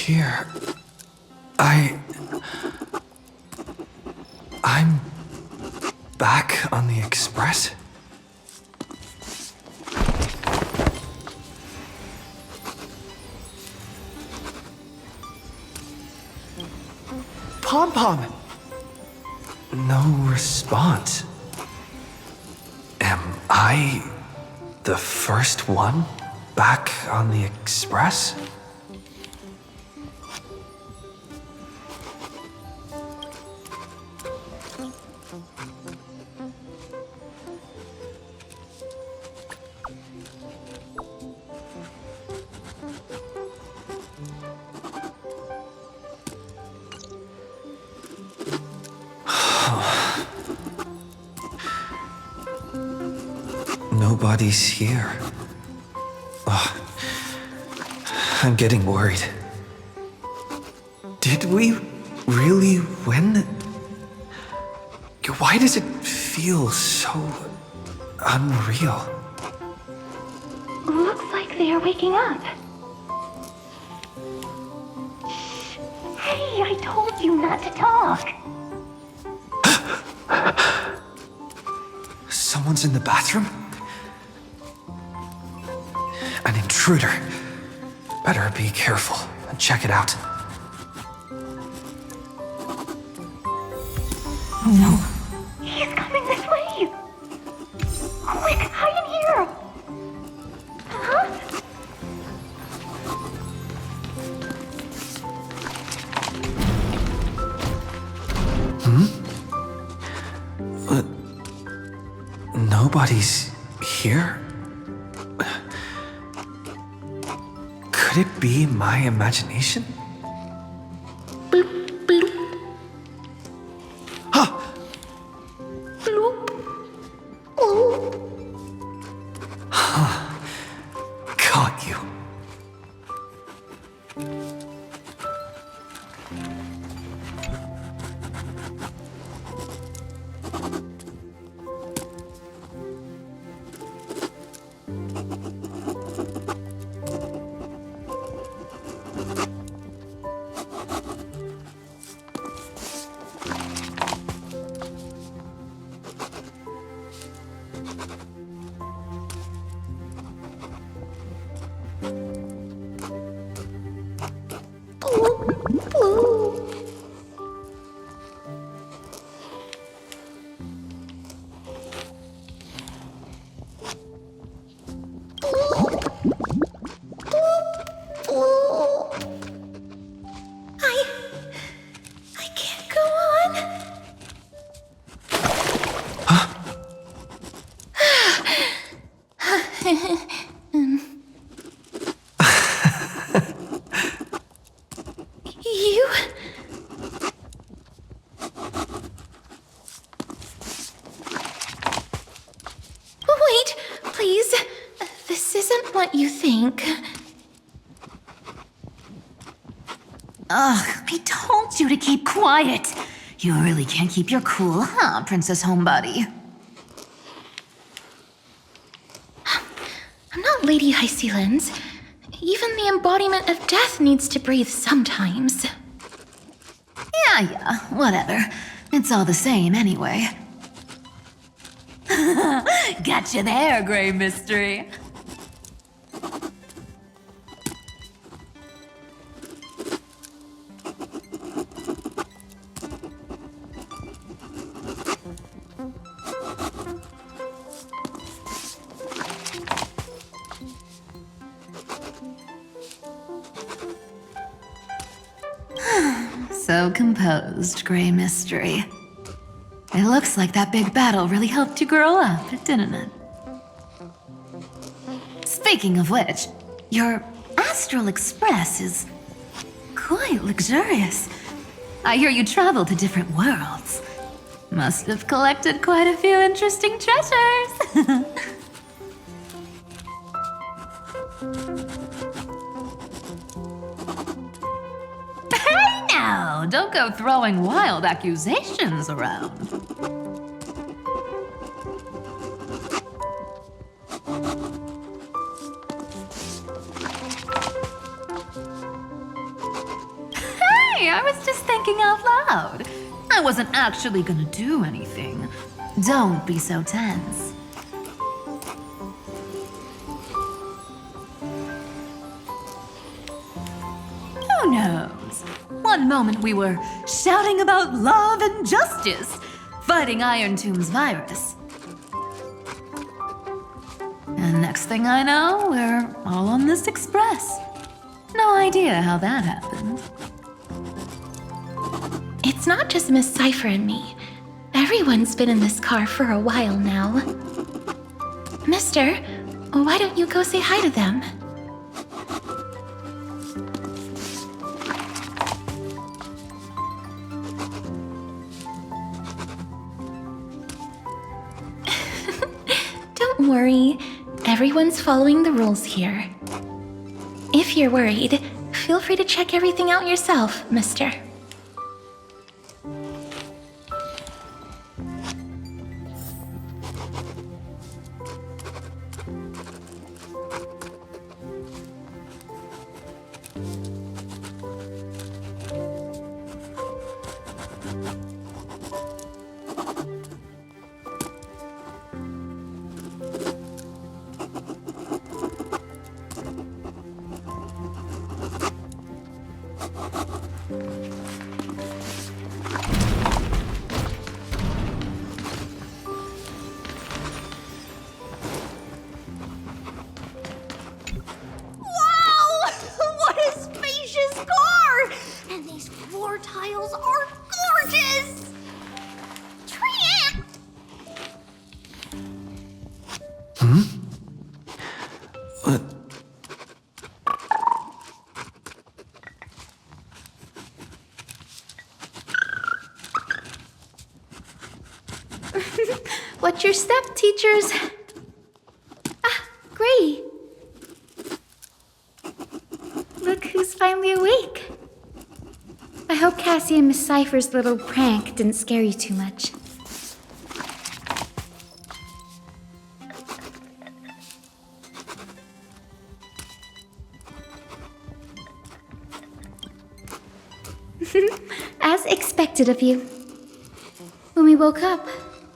here. I'm back on the express? Pom-Pom! No response. Am I the first one back on the express? Nobody's here. Ugh. I'm getting worried. Did we really win? Why does it feel so unreal? Looks like they are waking up. Hey, I told you not to talk. Someone's in the bathroom? An intruder. Better be careful and check it out. Oh no. He's coming this way! Quick, hide in here! Huh? Nobody's here? Could it be my imagination? Bloop, bloop. Huh! Bloop. Bloop. Caught you. I can't go on. You? Wait, please. This isn't what you think. Ugh, I told you to keep quiet. You really can't keep your cool, huh, Princess Homebody? I'm not Lady High Sealands. Even the embodiment of death needs to breathe sometimes. Yeah, whatever. It's all the same anyway. Gotcha there, Grey Mystery. So composed, Grey Mystery. It looks like that big battle really helped you grow up, didn't it? Speaking of which, your Astral Express is quite luxurious. I hear you travel to different worlds. Must have collected quite a few interesting treasures. Hey now, don't go throwing wild accusations around. I was just thinking out loud. I wasn't actually gonna do anything. Don't be so tense. Who knows? One moment we were shouting about love and justice, fighting Iron Tomb's virus. And next thing I know, we're all on this express. No idea how that happened. It's not just Miss Cypher and me. Everyone's been in this car for a while now. Mister, why don't you go say hi to them? Don't worry. Everyone's following the rules here. If you're worried, feel free to check everything out yourself, mister. Tiles are gorgeous! Tramp! What? Watch your step, teachers. Ah, Gray. Look who's finally awake. I hope Cassie and Miss Cypher's little prank didn't scare you too much. As expected of you. When we woke up,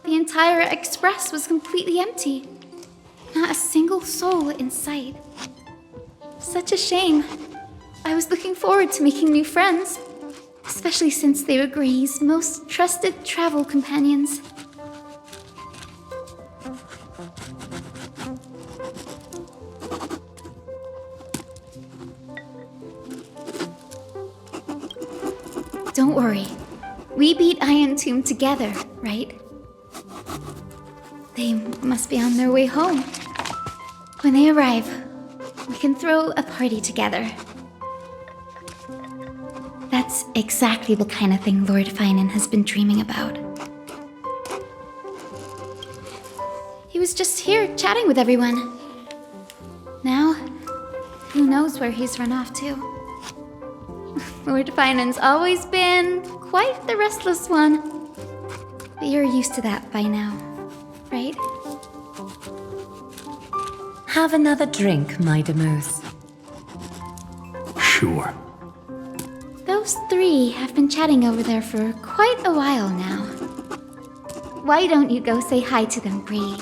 the entire express was completely empty. Not a single soul in sight. Such a shame. I was looking forward to making new friends, especially since they were Gray's most trusted travel companions. Don't worry. We beat Iron Tomb together, right? They must be on their way home. When they arrive, we can throw a party together. That's exactly the kind of thing Lord Finan has been dreaming about. He was just here chatting with everyone. Now, who knows where he's run off to? Lord Finan's always been quite the restless one. But you're used to that by now, right? Have another drink, my Demoose. Sure. Those three have been chatting over there for quite a while now. Why don't you go say hi to them, Bree?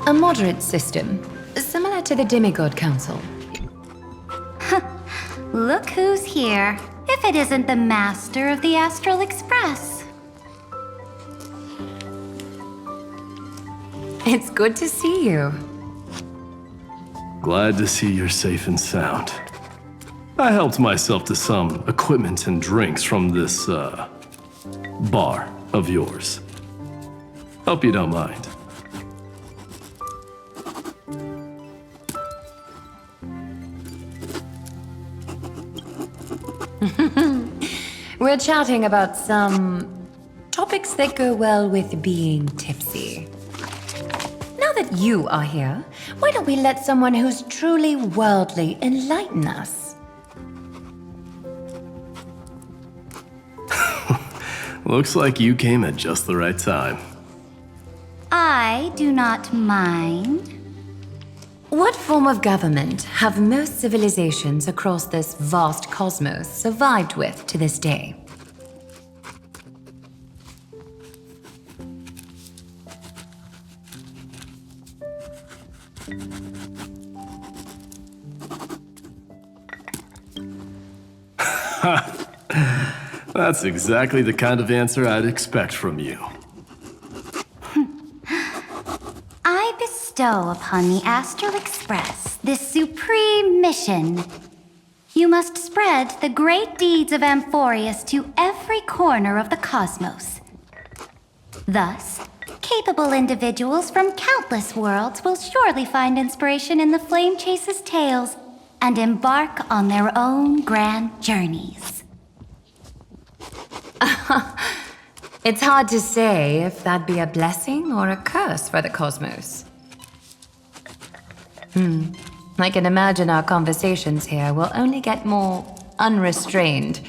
A moderate system, similar to the Demigod Council. Look who's here. If it isn't the master of the Astral Express. It's good to see you. Glad to see you're safe and sound. I helped myself to some equipment and drinks from this, bar of yours. Hope you don't mind. We're chatting about some topics that go well with being tipsy. Now that you are here, why don't we let someone who's truly worldly enlighten us? Looks like you came at just the right time. I do not mind. What form of government have most civilizations across this vast cosmos survived with to this day? That's exactly the kind of answer I'd expect from you. I bestow upon the Astral Express this supreme mission. You must spread the great deeds of Amphorius to every corner of the cosmos. Thus, capable individuals from countless worlds will surely find inspiration in the Flame Chase's tales and embark on their own grand journeys. It's hard to say if that'd be a blessing or a curse for the cosmos. I can imagine our conversations here will only get more unrestrained.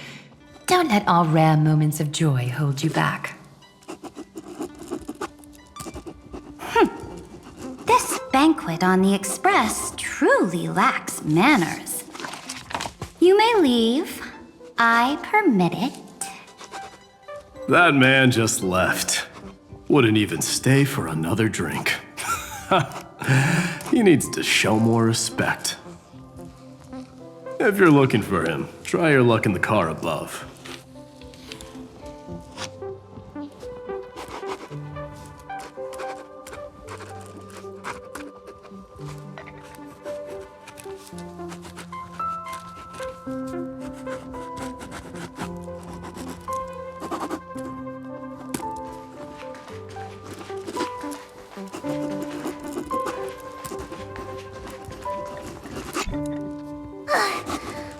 Don't let our rare moments of joy hold you back. This banquet on the Express truly lacks manners. You may leave. I permit it. That man just left. Wouldn't even stay for another drink. He needs to show more respect. If you're looking for him, try your luck in the car above.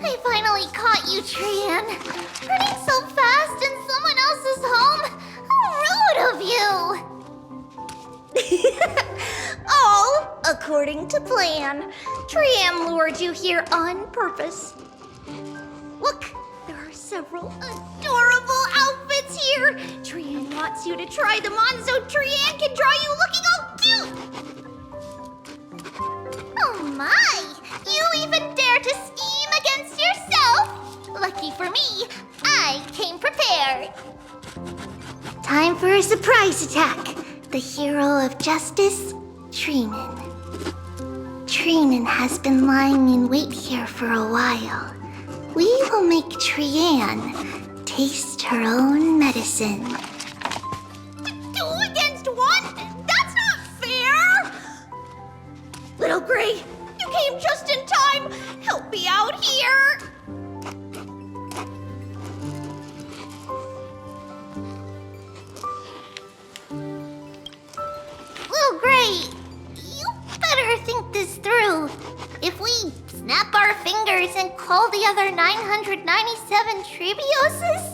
I finally caught you, Trian. Running so fast in someone else's home. How rude of you. All according to plan. Trian lured you here on purpose. Look, there are several adorable outfits here. Trian wants you to try them on so Trian can draw you looking all cute. Oh my! You even dare to scheme against yourself? Lucky for me, I came prepared. Time for a surprise attack. The hero of justice, Trinan. Trinan has been lying in wait here for a while. We will make Trian taste her own medicine. 2 against 1? That's not fair! Little Gray, you came just in time. Help me out here. Little Gray, you better think this through. If we snap our fingers and call the other 997 Trivioses,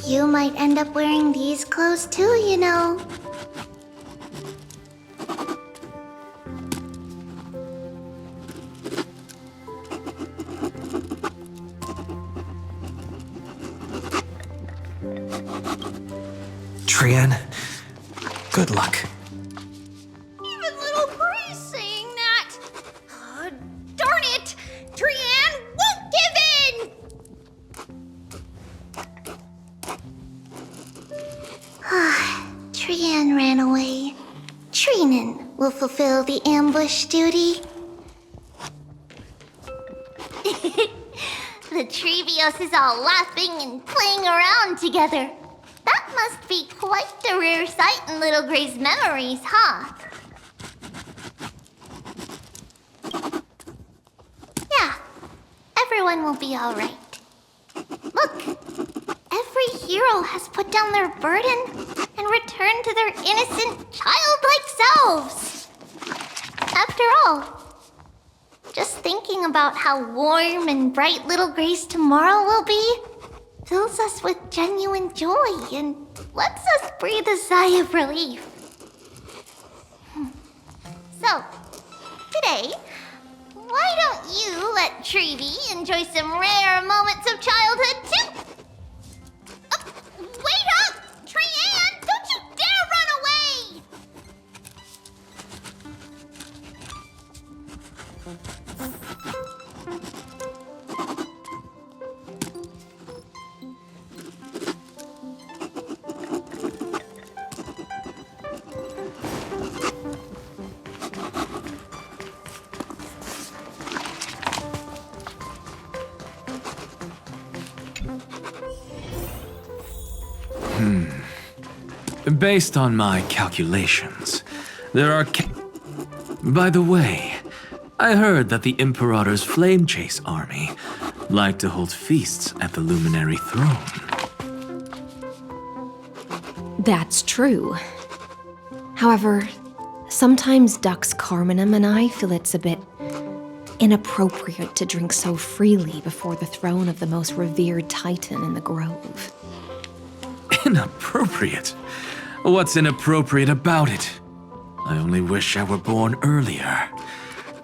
you might end up wearing these clothes too, you know. Trian, good luck. Even little Gray's saying that. Darn it! Trian won't give in! Trian ran away. Trinan will fulfill the ambush duty. The Trevios is all laughing and playing around together. That must be quite a rare sight in Little Gray's memories, huh? Yeah, everyone will be all right. Look, every hero has put down their burden and returned to their innocent, childlike selves. After all, just thinking about how warm and bright Little Gray's tomorrow will be fills us with genuine joy and lets us breathe a sigh of relief. So, today, why don't you let Trevi enjoy some rare moments of childhood too? Wait up! Trian, don't you dare run away! Based on my calculations, there are By the way, I heard that the Imperator's Flame Chase army like to hold feasts at the Luminary Throne. That's true. However, sometimes Dux Carminum and I feel it's a bit inappropriate to drink so freely before the throne of the most revered titan in the Grove. Inappropriate? What's inappropriate about it? I only wish I were born earlier.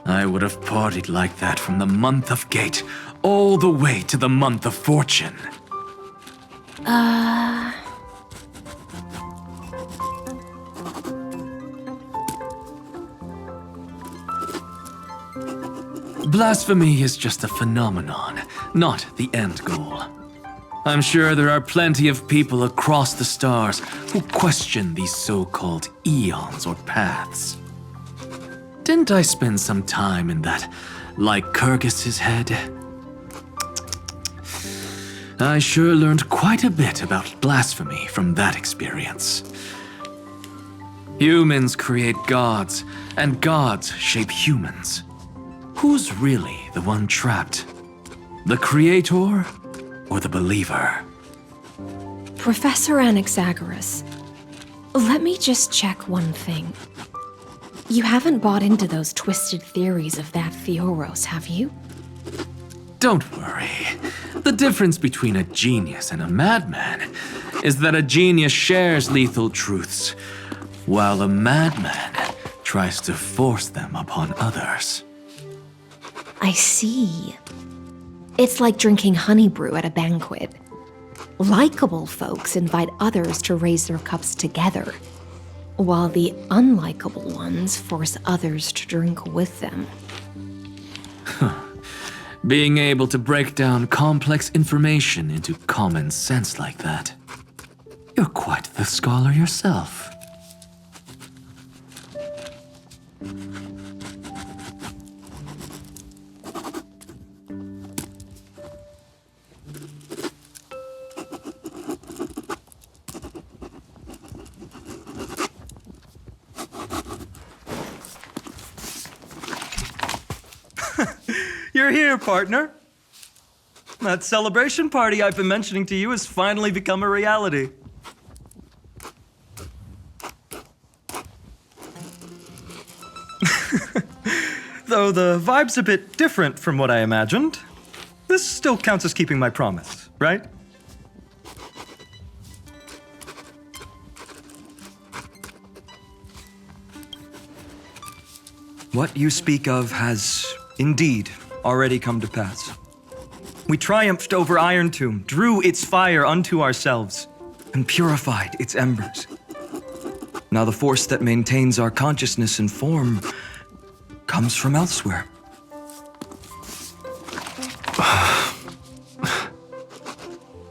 I would have partied like that from the month of Gate all the way to the month of Fortune. Blasphemy is just a phenomenon, not the end goal. I'm sure there are plenty of people across the stars who question these so-called eons or paths. Didn't I spend some time in that Lycurgus's head? I sure learned quite a bit about blasphemy from that experience. Humans create gods, and gods shape humans. Who's really the one trapped? The creator or the believer? Professor Anaxagoras, let me just check one thing. You haven't bought into those twisted theories of that Theoros, have you? Don't worry. The difference between a genius and a madman is that a genius shares lethal truths, while a madman tries to force them upon others. I see. It's like drinking honey brew at a banquet. Likeable folks invite others to raise their cups together, while the unlikable ones force others to drink with them. Being able to break down complex information into common sense like that. You're quite the scholar yourself. You're here, partner. That celebration party I've been mentioning to you has finally become a reality. Though the vibe's a bit different from what I imagined, this still counts as keeping my promise, right? What you speak of has indeed already come to pass. We triumphed over Iron Tomb, drew its fire unto ourselves, and purified its embers. Now the force that maintains our consciousness and form comes from elsewhere.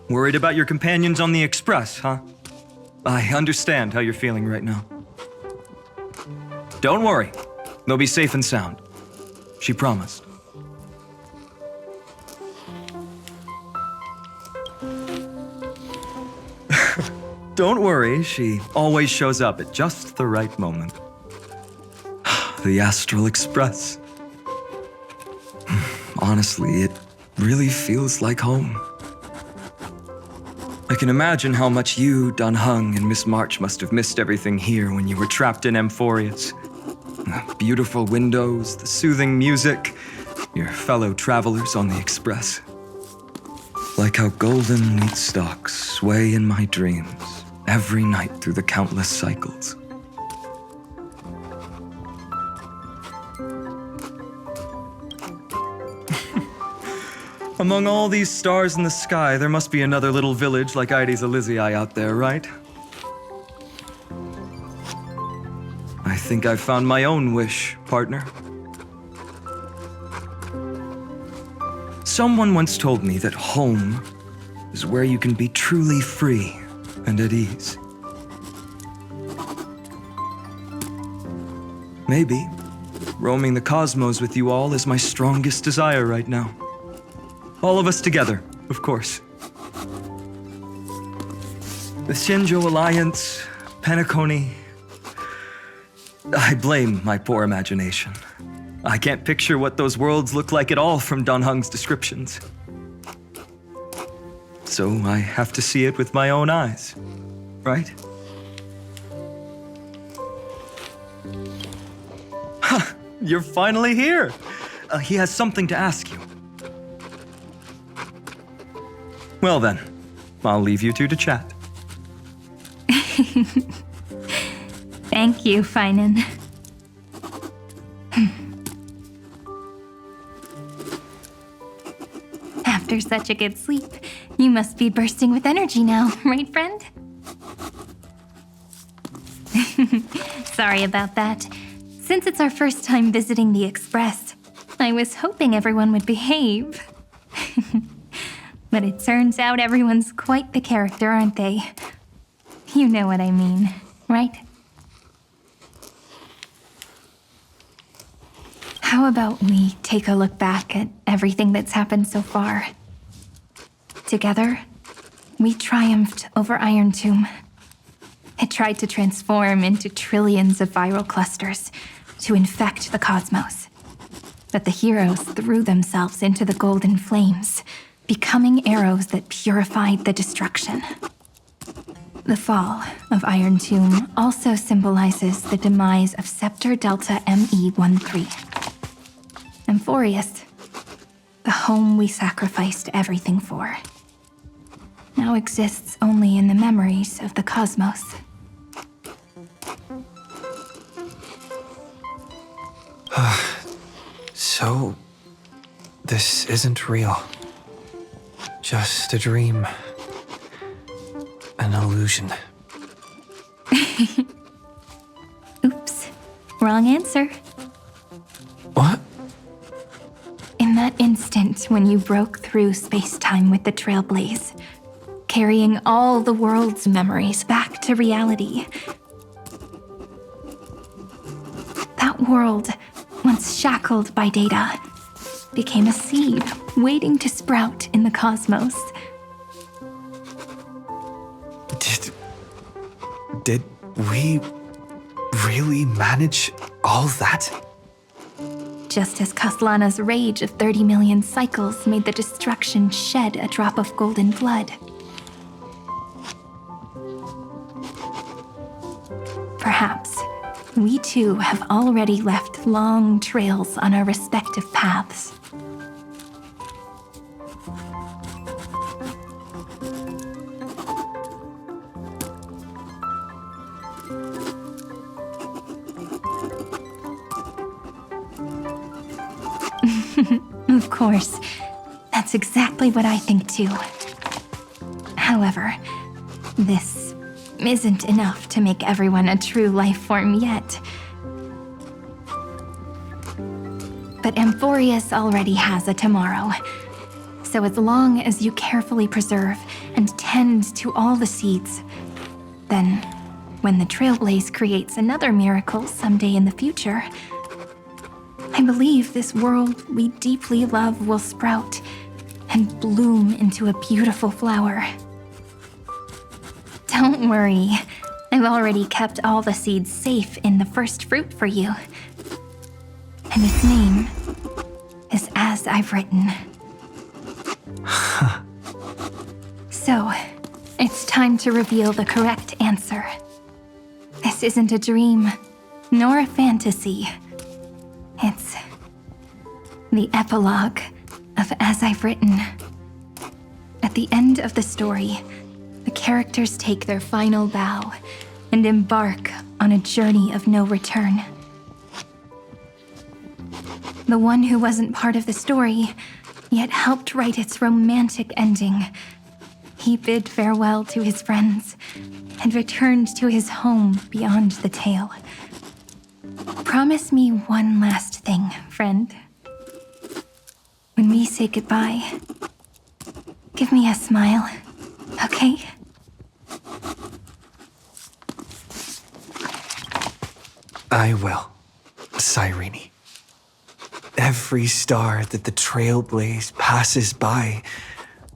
Worried about your companions on the Express, huh? I understand how you're feeling right now. Don't worry, they'll be safe and sound. She promised. Don't worry, she always shows up at just the right moment. The Astral Express. Honestly, it really feels like home. I can imagine how much you, Dun Hung, and Miss March must have missed everything here when you were trapped in Amphorius. The beautiful windows, the soothing music, your fellow travelers on the Express. Like how golden wheat stalks sway in my dreams every night through the countless cycles. Among all these stars in the sky, there must be another little village like Ides Elysiae out there, right? I think I've found my own wish, partner. Someone once told me that home is where you can be truly free and at ease. Maybe roaming the cosmos with you all is my strongest desire right now. All of us together, of course. The Shinjo Alliance, Penacony. I blame my poor imagination. I can't picture what those worlds look like at all from Dan Heng's descriptions. So I have to see it with my own eyes, right? Ha! You're finally here! He has something to ask you. Well then, I'll leave you two to chat. Thank you, Finan. After such a good sleep, you must be bursting with energy now, right, friend? Sorry about that. Since it's our first time visiting the Express, I was hoping everyone would behave. But it turns out everyone's quite the character, aren't they? You know what I mean, right? How about we take a look back at everything that's happened so far? Together, we triumphed over Iron Tomb. It tried to transform into trillions of viral clusters to infect the cosmos. But the heroes threw themselves into the golden flames, becoming arrows that purified the destruction. The fall of Iron Tomb also symbolizes the demise of Scepter Delta ME-13. Amphorius, the home we sacrificed everything for, now exists only in the memories of the cosmos. So, this isn't real. Just a dream. An illusion. Oops, wrong answer. What? In that instant when you broke through space-time with the Trailblaze, carrying all the world's memories back to reality. That world, once shackled by data, became a seed waiting to sprout in the cosmos. Did we really manage all that? Just as Kaslana's rage of 30 million cycles made the destruction shed a drop of golden blood. Perhaps we too have already left long trails on our respective paths. Of course, that's exactly what I think too. However, this isn't enough to make everyone a true life form yet. But Amphorius already has a tomorrow. So as long as you carefully preserve and tend to all the seeds, then when the Trailblaze creates another miracle someday in the future, I believe this world we deeply love will sprout and bloom into a beautiful flower. Don't worry, I've already kept all the seeds safe in the first fruit for you. And its name is As I've Written. So, it's time to reveal the correct answer. This isn't a dream, nor a fantasy. It's the epilogue of As I've Written. At the end of the story, the characters take their final bow and embark on a journey of no return. The one who wasn't part of the story, yet helped write its romantic ending, he bid farewell to his friends and returned to his home beyond the tale. Promise me one last thing, friend. When we say goodbye, give me a smile, okay? I will, Cyrene. Every star that the Trailblaze passes by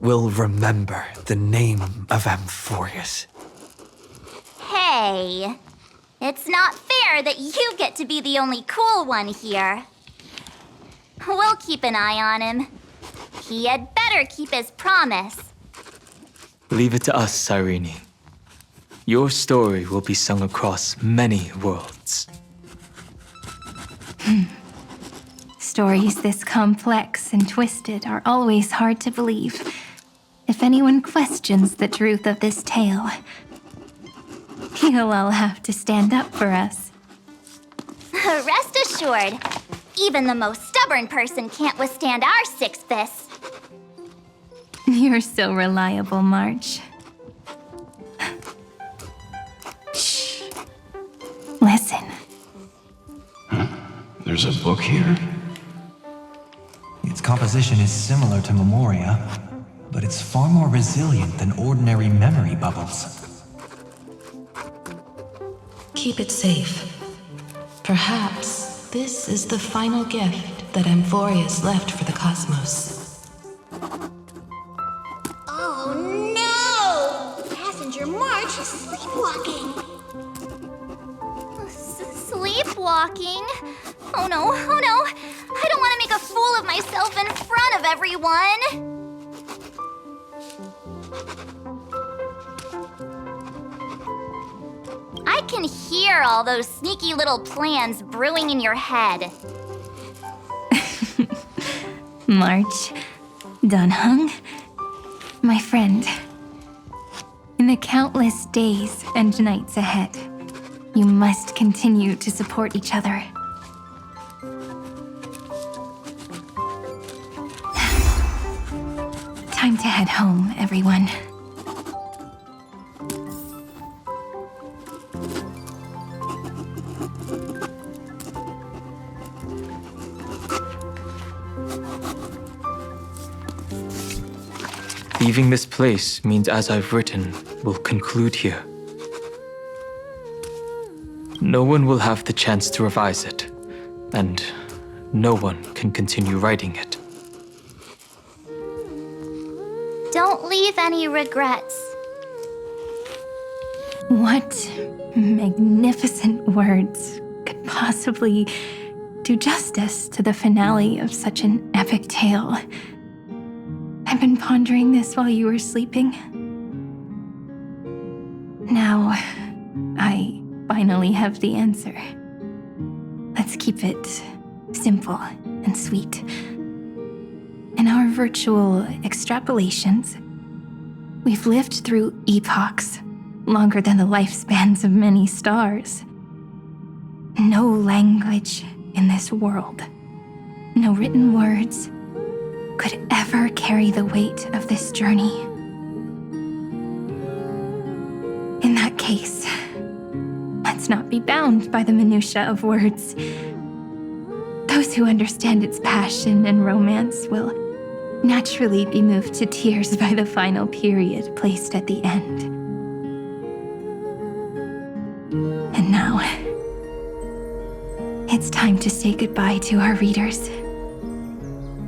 will remember the name of Amphorius. Hey! It's not fair that you get to be the only cool one here. We'll keep an eye on him. He had better keep his promise. Leave it to us, Cyrene. Your story will be sung across many worlds. Stories this complex and twisted are always hard to believe. If anyone questions the truth of this tale, you'll all have to stand up for us. Rest assured, even the most stubborn person can't withstand our six fists. You're so reliable, March. Shh. Listen. There's a book here? Its composition is similar to Memoria, but it's far more resilient than ordinary memory bubbles. Keep it safe. Perhaps this is the final gift that Amphorius left for the cosmos. Oh no! Passenger March is sleepwalking. Sleepwalking? Oh no, oh no! I don't want to make a fool of myself in front of everyone! I can hear all those sneaky little plans brewing in your head. March, Dunhung, my friend. In the countless days and nights ahead, you must continue to support each other. Time to head home, everyone. Leaving this place means as I've written will conclude here. No one will have the chance to revise it, and no one can continue writing it. Don't leave any regrets. What magnificent words could possibly do justice to the finale of such an epic tale? I've been pondering this while you were sleeping. Now, I finally have the answer. Let's keep it simple and sweet. In our virtual extrapolations, we've lived through epochs longer than the lifespans of many stars. No language in this world, no written words, could ever carry the weight of this journey. In that case, let's not be bound by the minutiae of words. Those who understand its passion and romance will naturally be moved to tears by the final period placed at the end. And now, it's time to say goodbye to our readers.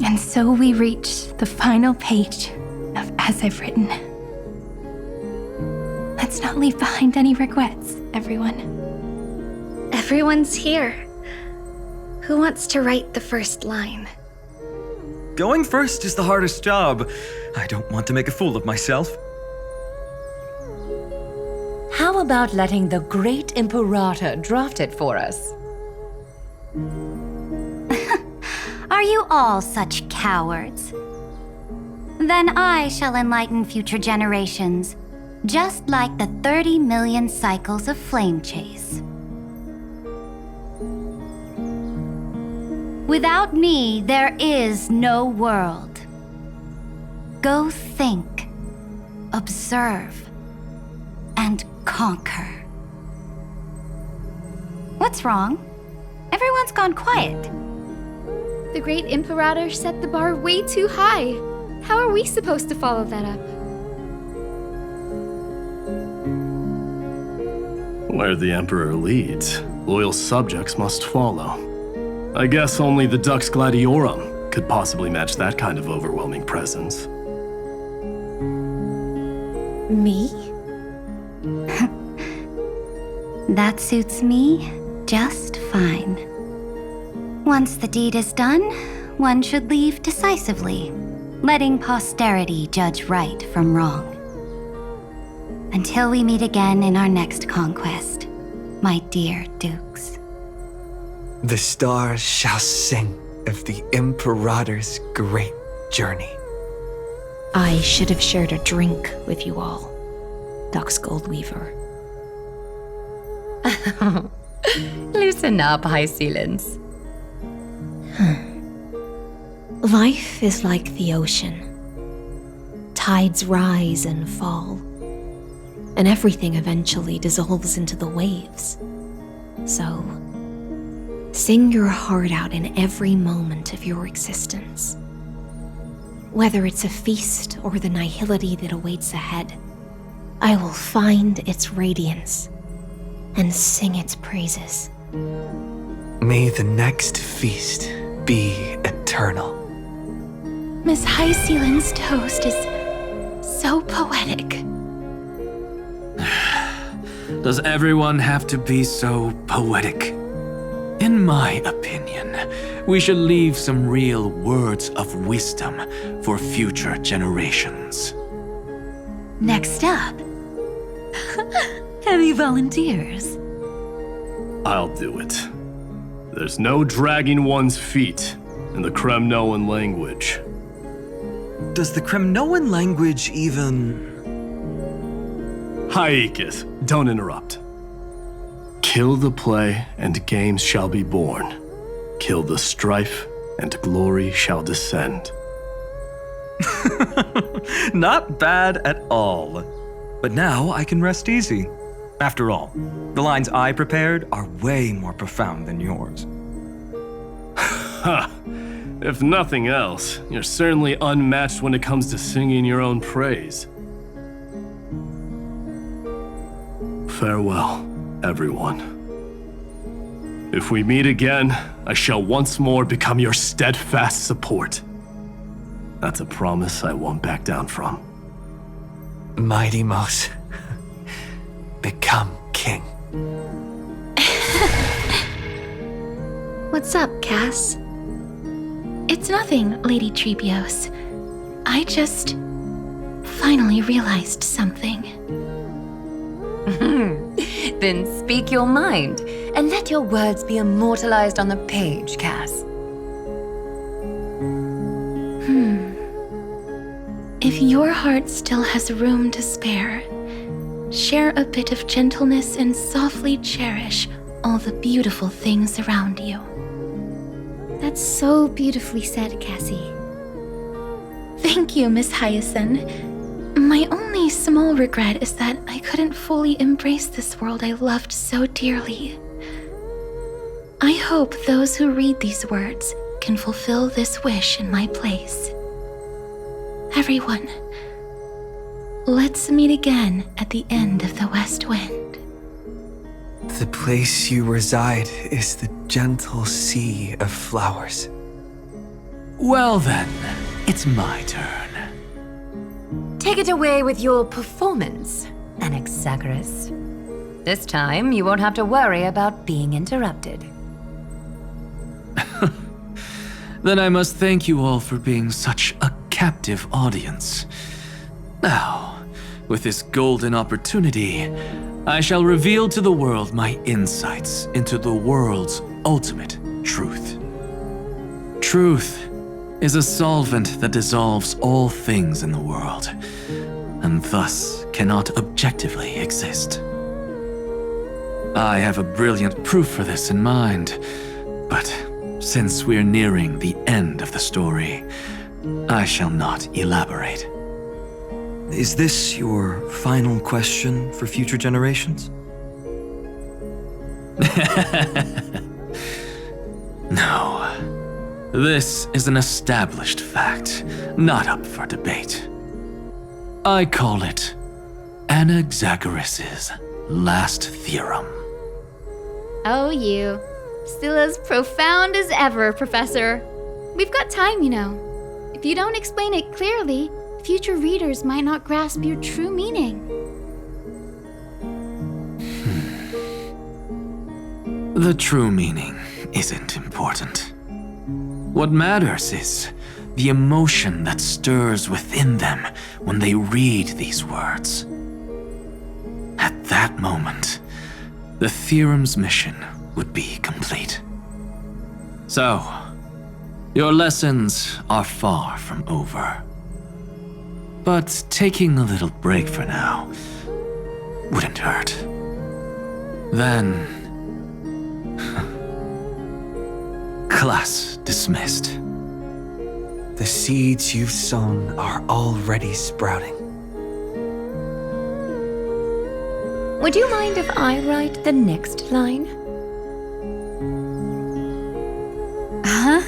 And so we reach the final page of As I've Written. Let's not leave behind any regrets, everyone. Everyone's here. Who wants to write the first line? Going first is the hardest job. I don't want to make a fool of myself. How about letting the great Imperator draft it for us? Are you all such cowards? Then I shall enlighten future generations, just like the 30 million cycles of flame chase. Without me, there is no world. Go think, observe, and conquer. What's wrong? Everyone's gone quiet. The great Imperator set the bar way too high. How are we supposed to follow that up? Where the Emperor leads, loyal subjects must follow. I guess only the Dux Gladiorum could possibly match that kind of overwhelming presence. Me? That suits me just fine. Once the deed is done, one should leave decisively, letting posterity judge right from wrong. Until we meet again in our next conquest, my dear dukes. The stars shall sing of the Imperator's great journey. I should have shared a drink with you all, Dux Goldweaver. Loosen up, High Ceilings. Life is like the ocean. Tides rise and fall, and everything eventually dissolves into the waves. So, sing your heart out in every moment of your existence. Whether it's a feast or the nihility that awaits ahead, I will find its radiance and sing its praises. May the next feast be eternal. Miss High Ceiling's toast is so poetic. Does everyone have to be so poetic? In my opinion, we should leave some real words of wisdom for future generations. Next up, any volunteers? I'll do it. There's no dragging one's feet in the Kremnoan language. Does the Kremnoan language even... Haikis, don't interrupt. Kill the play, and games shall be born. Kill the strife, and glory shall descend. Not bad at all. But now I can rest easy. After all, the lines I prepared are way more profound than yours. Ha! If nothing else, you're certainly unmatched when it comes to singing your own praise. Farewell, everyone. If we meet again, I shall once more become your steadfast support. That's a promise I won't back down from. Mighty Mouse, become king. What's up, Cass? It's nothing, Lady Trebios. I just finally realized something. Then speak your mind, and let your words be immortalized on the page, Cass. If your heart still has room to spare, share a bit of gentleness and softly cherish all the beautiful things around you. That's so beautifully said, Cassie. Thank you, Miss Hyacinth. My only small regret is that I couldn't fully embrace this world I loved so dearly. I hope those who read these words can fulfill this wish in my place. Everyone, let's meet again at the end of the West Wind. The place you reside is the gentle sea of flowers. Well then, it's my turn. Take it away with your performance, Anaxagoras. This time, you won't have to worry about being interrupted. Then I must thank you all for being such a captive audience. Now, with this golden opportunity, I shall reveal to the world my insights into the world's ultimate truth. Truth is a solvent that dissolves all things in the world, and thus cannot objectively exist. I have a brilliant proof for this in mind, but since we're nearing the end of the story, I shall not elaborate. Is this your final question for future generations? No. This is an established fact, not up for debate. I call it Anaxagoras' last theorem. Oh, you. Still as profound as ever, Professor. We've got time, you know. If you don't explain it clearly, future readers might not grasp your true meaning. The true meaning isn't important. What matters is the emotion that stirs within them when they read these words. At that moment, the theorem's mission would be complete. So, your lessons are far from over. But taking a little break for now wouldn't hurt. Then... class dismissed. The seeds you've sown are already sprouting. Would you mind if I write the next line? Huh?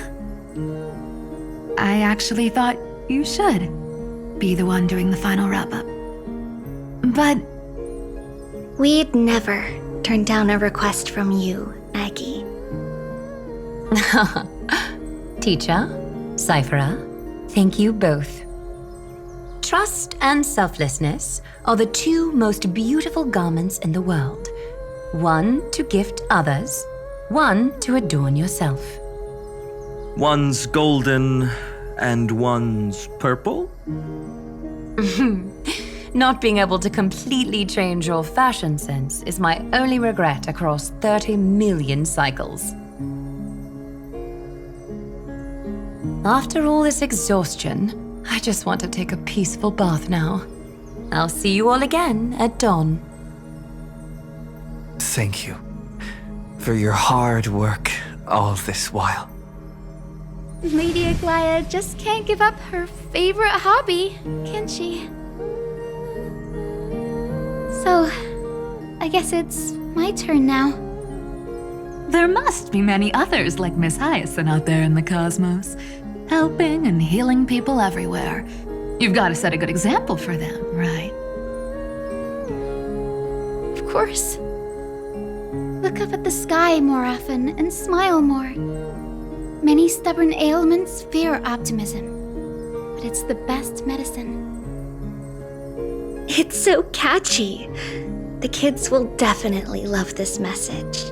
I actually thought you should be the one doing the final wrap-up. But We'd never turn down a request from you, Aggie. Teacher, Cyphera, thank you both. Trust and selflessness are the two most beautiful garments in the world. One to gift others, one to adorn yourself. One's golden and one's purple? Not being able to completely change your fashion sense is my only regret across 30 million cycles. After all this exhaustion, I just want to take a peaceful bath now. I'll see you all again at dawn. Thank you for your hard work all this while. Lady Aglaia just can't give up her favorite hobby, can she? So, I guess it's my turn now. there must be many others like Miss Hyacinth out there in the cosmos, helping and healing people everywhere. You've got to set a good example for them, right? Of course. Look up at the sky more often and smile more. Many stubborn ailments fear optimism, but it's the best medicine. It's so catchy. The kids will definitely love this message.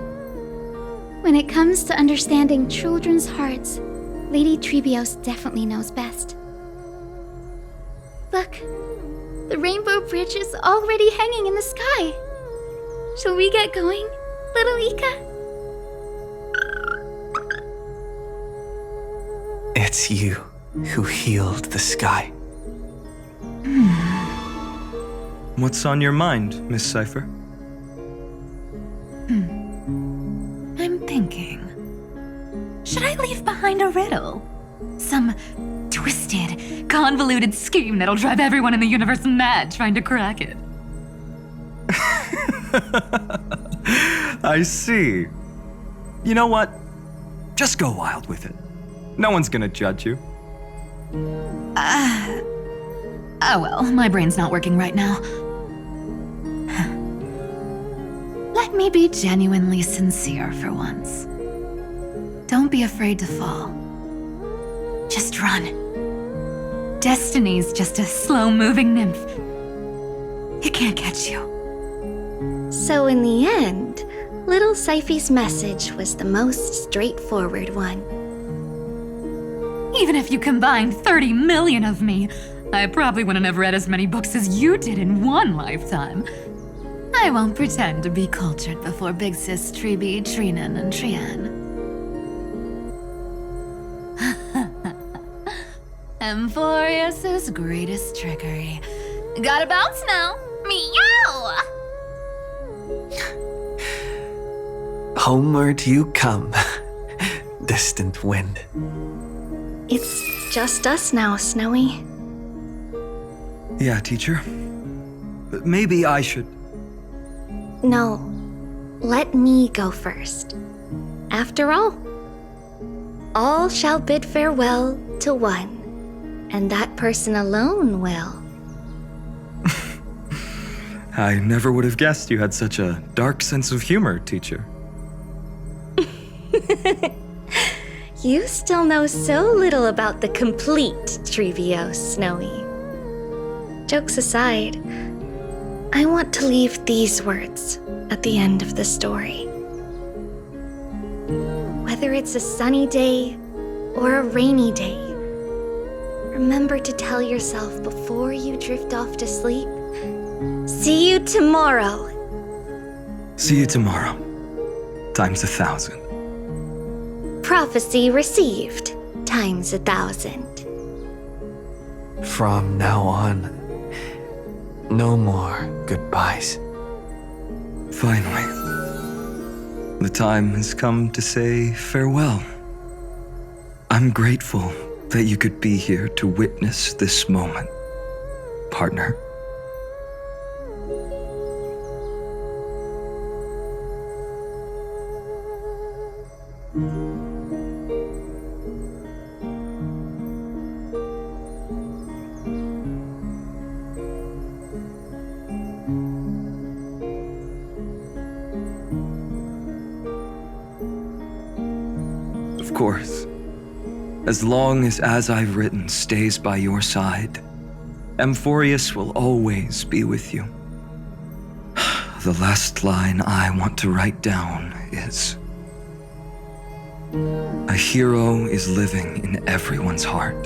When it comes to understanding children's hearts, Lady Trebios definitely knows best. Look, the rainbow bridge is already hanging in the sky. Shall we get going, little Ika? It's you who healed the sky. What's on your mind, Miss Cypher? I'm thinking. Should I leave behind a riddle? Some twisted, convoluted scheme that'll drive everyone in the universe mad trying to crack it. I see. You know what? Just go wild with it. No one's gonna judge you. Oh well, my brain's not working right now. Let me be genuinely sincere for once. Don't be afraid to fall. Just run. Destiny's just a slow-moving nymph. It can't catch you. So in the end, little Cyphy's message was the most straightforward one. Even if you combined 30 million of me, I probably wouldn't have read as many books as you did in one lifetime. I won't pretend to be cultured before Big Sis Treeby, Trinan, and Trian. Emphorius's greatest trickery. Gotta bounce now. Meow! Homeward you come, distant wind. It's just us now, Snowy. Yeah, teacher. But maybe I should... No, let me go first. After all shall bid farewell to one, and that person alone will. I never would have guessed you had such a dark sense of humor, teacher. You still know so little about the complete Trebios, Snowy. Jokes aside, I want to leave these words at the end of the story. Whether it's a sunny day or a rainy day, remember to tell yourself before you drift off to sleep, see you tomorrow. See you tomorrow. Times 1,000. Prophecy received, times 1,000. From now on, no more goodbyes. Finally, the time has come to say farewell. I'm grateful that you could be here to witness this moment, partner. Of course, as long as I've written stays by your side, Amphorius will always be with you. The last line I want to write down is, a hero is living in everyone's heart.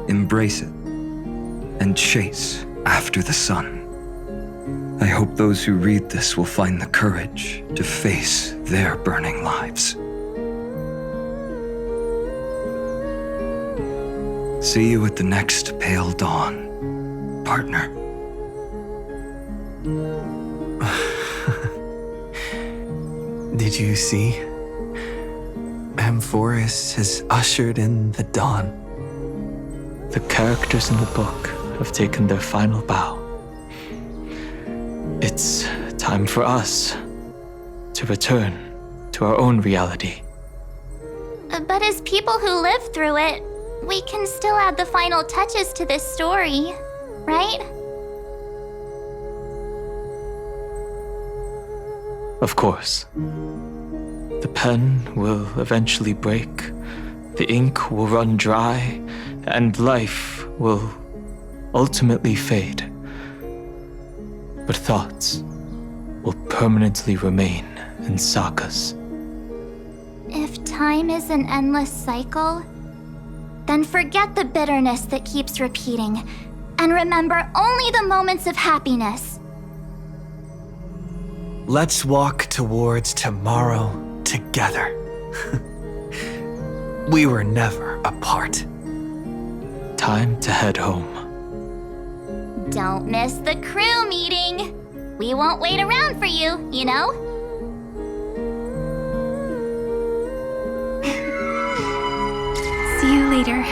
Embrace it and chase after the sun. I hope those who read this will find the courage to face their burning lives. See you at the next pale dawn, partner. Did you see? Amphorius has ushered in the dawn. The characters in the book have taken their final bow. It's time for us to return to our own reality. But as people who lived through it, we can still add the final touches to this story, right? Of course. The pen will eventually break, the ink will run dry, and life will ultimately fade. But thoughts will permanently remain in sagas. If time is an endless cycle, then forget the bitterness that keeps repeating, and remember only the moments of happiness. Let's walk towards tomorrow together. We were never apart. Time to head home. Don't miss the crew meeting. We won't wait around for you, you know? See you later,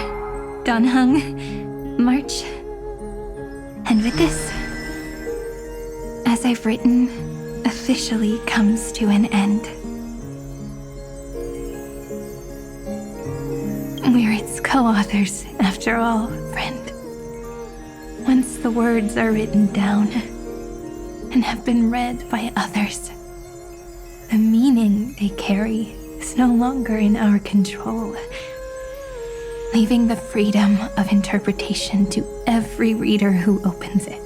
Donhung, March. And with this, as I've written, officially comes to an end. We're its co-authors, after all, friend. Once the words are written down and have been read by others, the meaning they carry is no longer in our control, leaving the freedom of interpretation to every reader who opens it.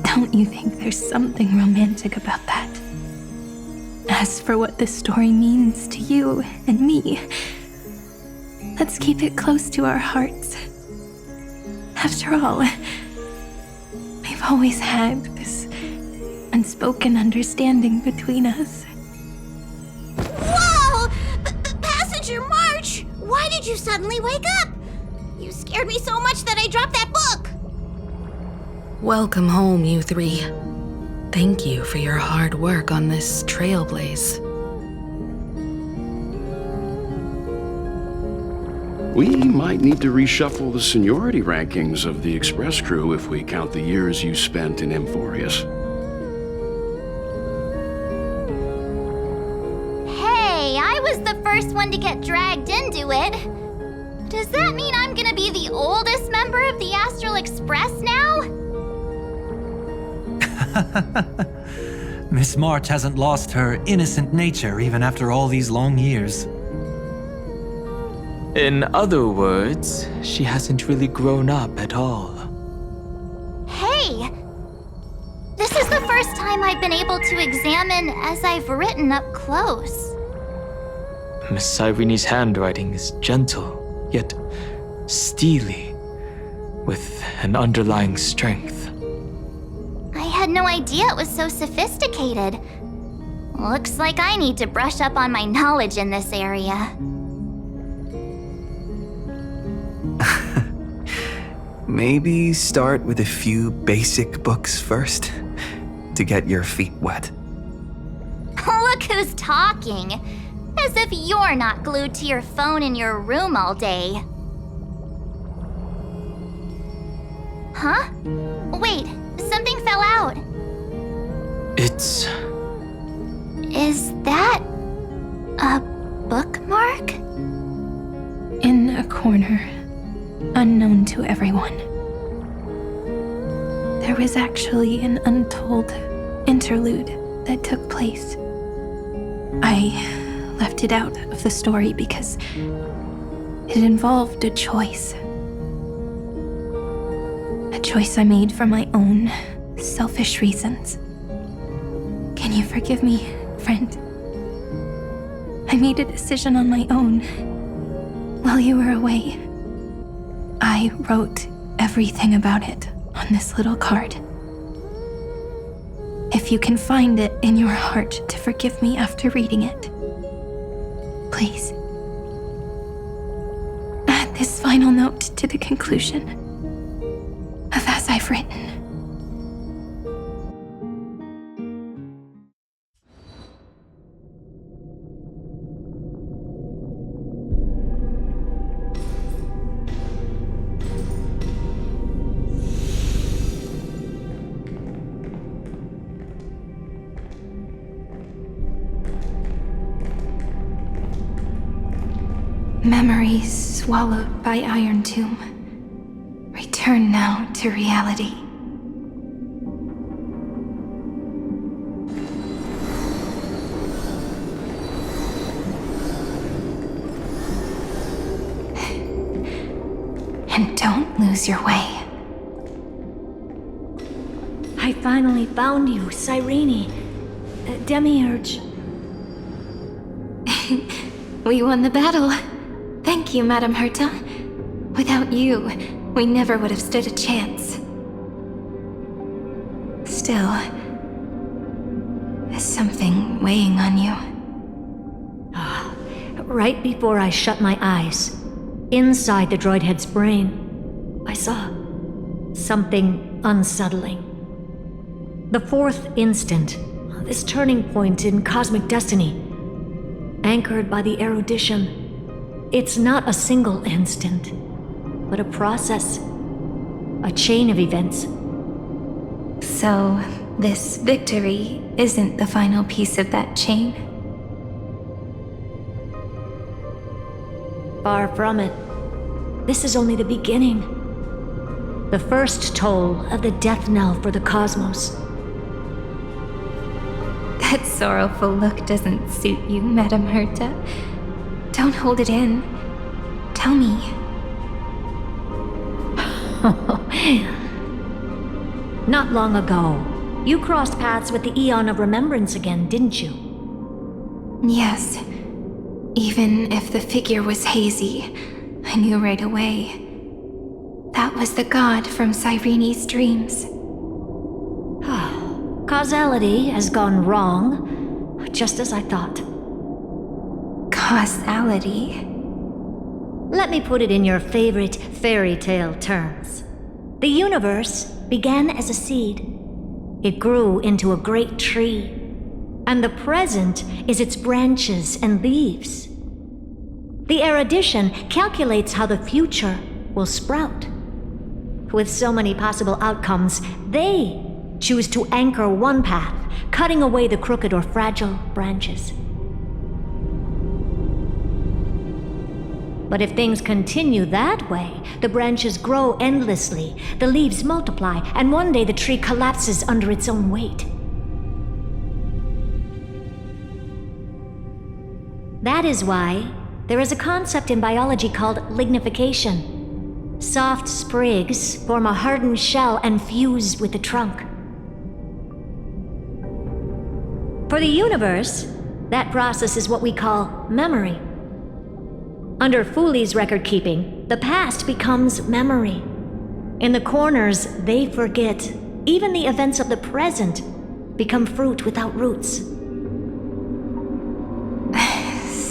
Don't you think there's something romantic about that? As for what this story means to you and me, let's keep it close to our hearts. After all, we've always had this unspoken understanding between us. Whoa! Passenger March! Why did you suddenly wake up? You scared me so much that I dropped that book! Welcome home, you three. Thank you for your hard work on this trailblaze. We might need to reshuffle the seniority rankings of the Express crew if we count the years you spent in Amphorius. Hey, I was the first one to get dragged into it. Does that mean I'm gonna be the oldest member of the Astral Express now? Miss March hasn't lost her innocent nature even after all these long years. In other words, she hasn't really grown up at all. Hey! This is the first time I've been able to examine as I've written up close. Miss Irene's handwriting is gentle, yet steely, with an underlying strength. I had no idea it was so sophisticated. Looks like I need to brush up on my knowledge in this area. Maybe start with a few basic books first, to get your feet wet. Look who's talking. As if you're not glued to your phone in your room all day. Huh? Wait, something fell out. It's... Is that a bookmark? In a corner, unknown to everyone, there was actually an untold interlude that took place. I left it out of the story because it involved a choice. A choice I made for my own selfish reasons. Can you forgive me, friend? I made a decision on my own while you were away. I wrote everything about it on this little card. If you can find it in your heart to forgive me after reading it, please. Add this final note to the conclusion of As I've Written. Memories swallowed by Iron Tomb. Return now to reality. And don't lose your way. I finally found you, Cyrene. Demiurge. We won the battle. Thank you, Madame Herta. Without you, we never would have stood a chance. Still, there's something weighing on you. Right before I shut my eyes, inside the droid head's brain, I saw something unsettling. The fourth instant, this turning point in cosmic destiny, anchored by the erudition. It's not a single instant, but a process, a chain of events. So, this victory isn't the final piece of that chain? Far from it. This is only the beginning. The first toll of the death knell for the cosmos. That sorrowful look doesn't suit you, Madame Herta. Don't hold it in. Tell me. Not long ago, you crossed paths with the Eon of Remembrance again, didn't you? Yes. Even if the figure was hazy, I knew right away. That was the god from Cyrene's dreams. Causality has gone wrong, just as I thought. Causality? Let me put it in your favorite fairy tale terms. The universe began as a seed. It grew into a great tree. And the present is its branches and leaves. The erudition calculates how the future will sprout. With so many possible outcomes, they choose to anchor one path, cutting away the crooked or fragile branches. But if things continue that way, the branches grow endlessly, the leaves multiply, and one day the tree collapses under its own weight. That is why there is a concept in biology called lignification. Soft sprigs form a hardened shell and fuse with the trunk. For the universe, that process is what we call memory. Under Fooley's record keeping, the past becomes memory. In the corners, they forget. Even the events of the present become fruit without roots.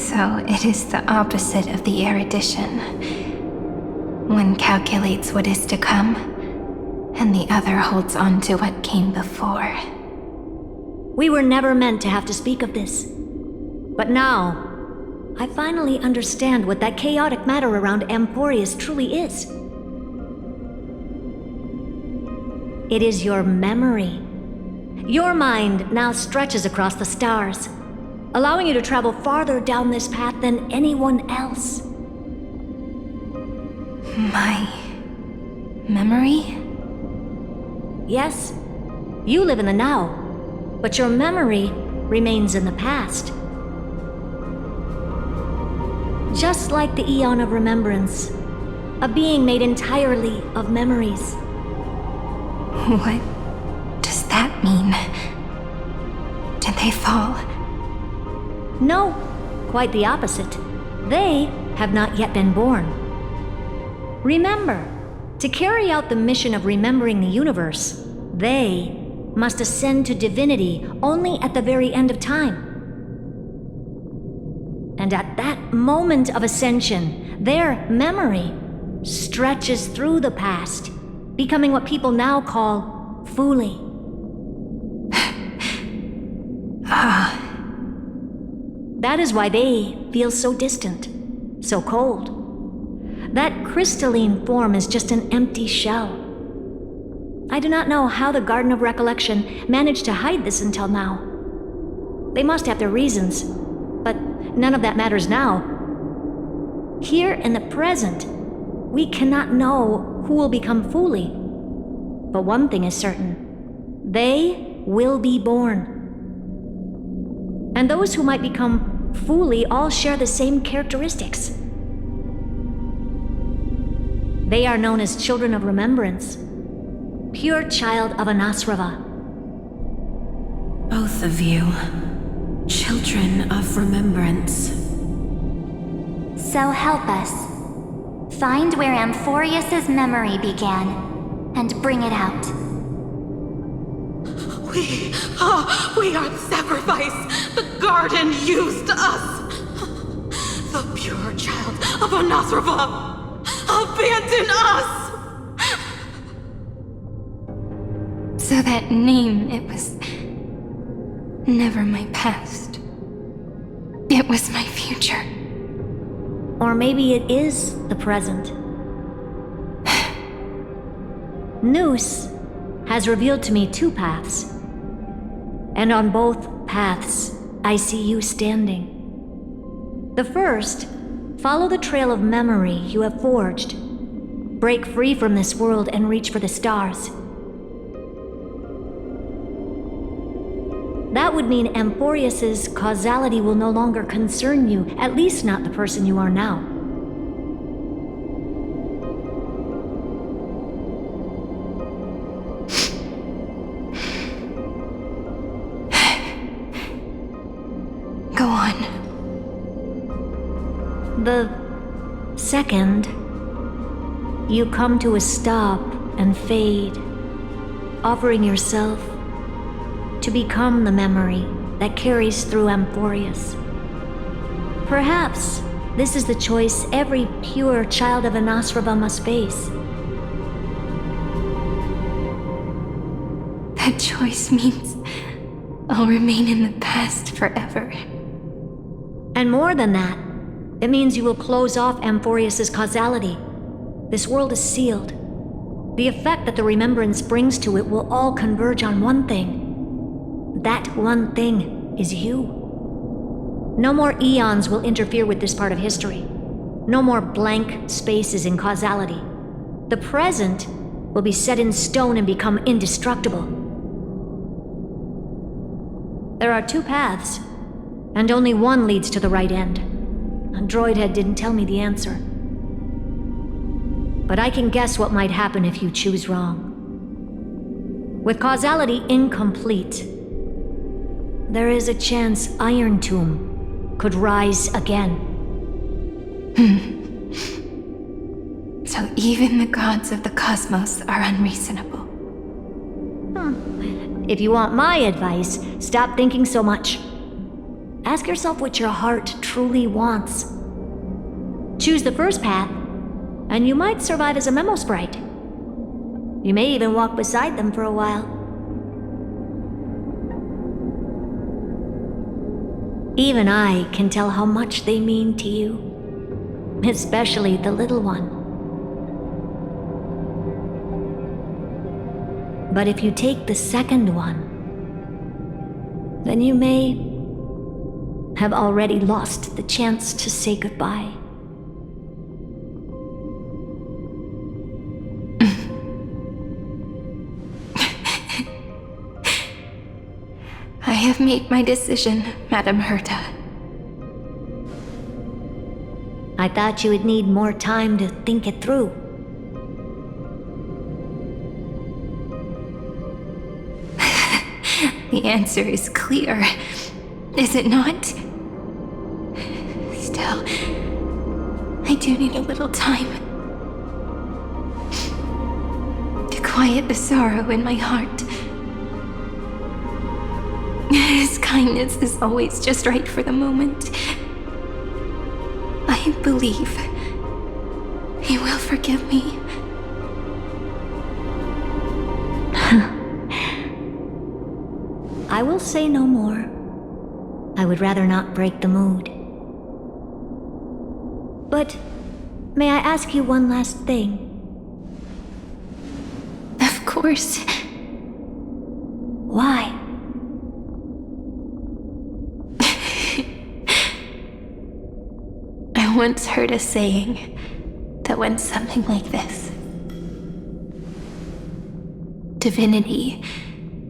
So it is the opposite of the erudition. One calculates what is to come, and the other holds on to what came before. We were never meant to have to speak of this. But now, I finally understand what that chaotic matter around Emporius truly is. It is your memory. Your mind now stretches across the stars, allowing you to travel farther down this path than anyone else. My memory? Yes, you live in the now, but your memory remains in the past. Just like the Eon of Remembrance, a being made entirely of memories. What does that mean? Did they fall? No, quite the opposite. They have not yet been born. Remember, to carry out the mission of remembering the universe, they must ascend to divinity only at the very end of time. And at that moment of ascension, their memory stretches through the past, becoming what people now call Fooley. That is why they feel so distant, so cold. That crystalline form is just an empty shell. I do not know how the Garden of Recollection managed to hide this until now. They must have their reasons, but none of that matters now. Here in the present, we cannot know who will become Fooley. But one thing is certain. They will be born. And those who might become Fooley all share the same characteristics. They are known as Children of Remembrance, pure child of Anasrava. Both of you, Children of Remembrance. So help us. Find where Amphorius's memory began, and bring it out. We are the sacrifice the garden used us. The pure child of Anasrava. Abandon us! So that name, it was never my past. It was my future. Or maybe it is the present. Noose has revealed to me two paths. And on both paths, I see you standing. The first, follow the trail of memory you have forged. Break free from this world and reach for the stars. That would mean Amphorius's causality will no longer concern you, at least not the person you are now. Go on. The second, you come to a stop and fade, offering yourself to become the memory that carries through Amphorius. Perhaps this is the choice every pure child of Anasrava must face. That choice means I'll remain in the past forever. And more than that, it means you will close off Amphorius's causality. This world is sealed. The effect that the remembrance brings to it will all converge on one thing. That one thing is you. No more eons will interfere with this part of history. No more blank spaces in causality. The present will be set in stone and become indestructible. There are two paths, and only one leads to the right end. Droidhead didn't tell me the answer. But I can guess what might happen if you choose wrong. With causality incomplete, there is a chance Iron Tomb could rise again. So even the gods of the cosmos are unreasonable. If you want my advice, stop thinking so much. Ask yourself what your heart truly wants. Choose the first path, and you might survive as a memo sprite. You may even walk beside them for a while. Even I can tell how much they mean to you, especially the little one. But if you take the second one, then you may have already lost the chance to say goodbye. I have made my decision, Madame Herta. I thought you would need more time to think it through. The answer is clear, is it not? Still, I do need a little time to quiet the sorrow in my heart. His kindness is always just right for the moment. I believe he will forgive me. I will say no more. I would rather not break the mood. But may I ask you one last thing? Of course. Why? I once heard a saying that went something like this. Divinity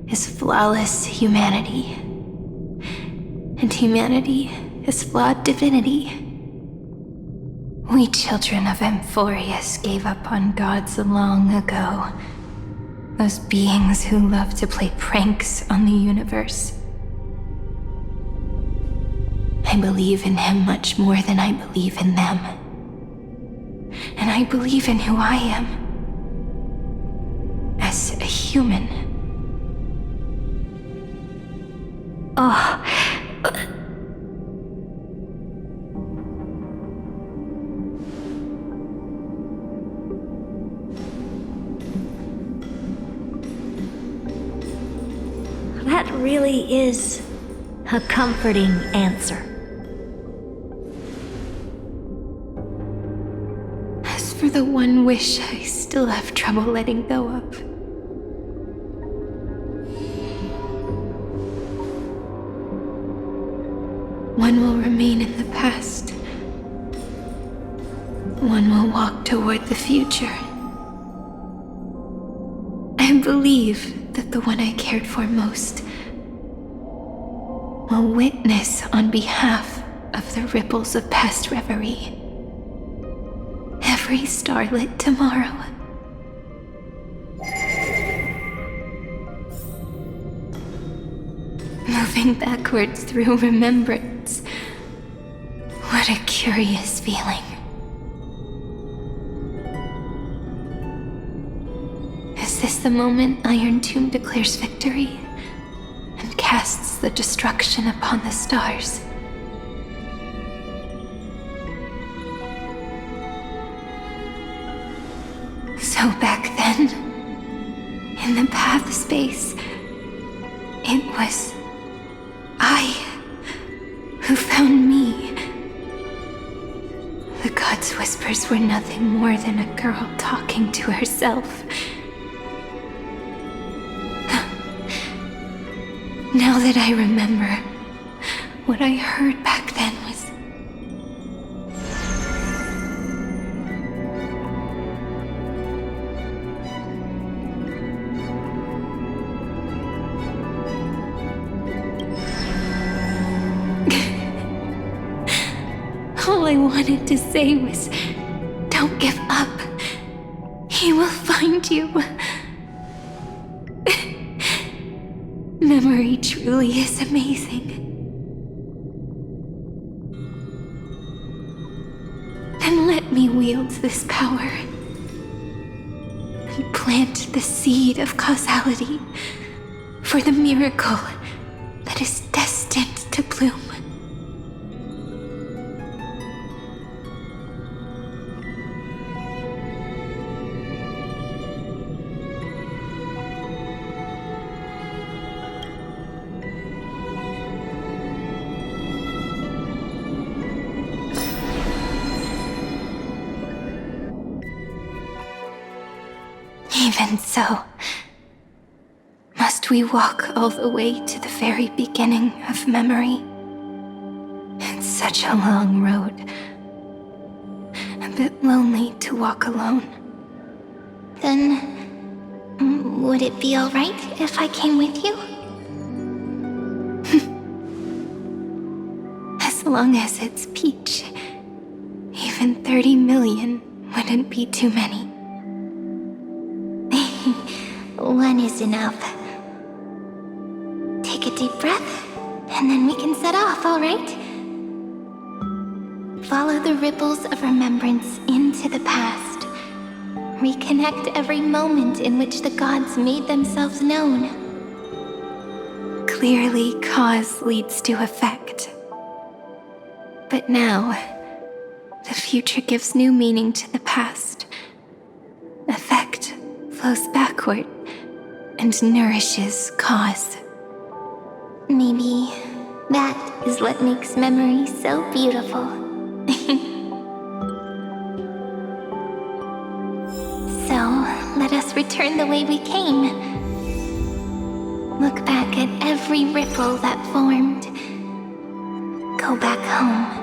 is flawless humanity, and humanity is flawed divinity. We children of Amphorius gave up on gods long ago. Those beings who love to play pranks on the universe. I believe in him much more than I believe in them. And I believe in who I am. As a human. Oh. That really is a comforting answer. As for the one wish I still have trouble letting go of. One will remain in the past. One will walk toward the future. I believe that the one I cared for most will witness on behalf of the ripples of past reverie. Every starlit tomorrow. Moving backwards through remembrance. What a curious feeling. Is this the moment Iron Tomb declares victory and casts the destruction upon the stars? So back then, in the path space, it was I who found me. The gods' whispers were nothing more than a girl talking to herself. Now that I remember, what I heard back then was... All I wanted to say was, don't give up. He will find you. Memory truly is amazing. Then let me wield this power and plant the seed of causality for the miracle that is destined to bloom. Even so, must we walk all the way to the very beginning of memory? It's such a long road. A bit lonely to walk alone. Then, would it be alright if I came with you? As long as it's Peach, even 30 million wouldn't be too many. One is enough. Take a deep breath, and then we can set off, alright? Follow the ripples of remembrance into the past. Reconnect every moment in which the gods made themselves known. Clearly, cause leads to effect. But now, the future gives new meaning to the past. Effect flows backward and nourishes cause. Maybe that is what makes memory so beautiful. So, let us return the way we came. Look back at every ripple that formed. Go back home.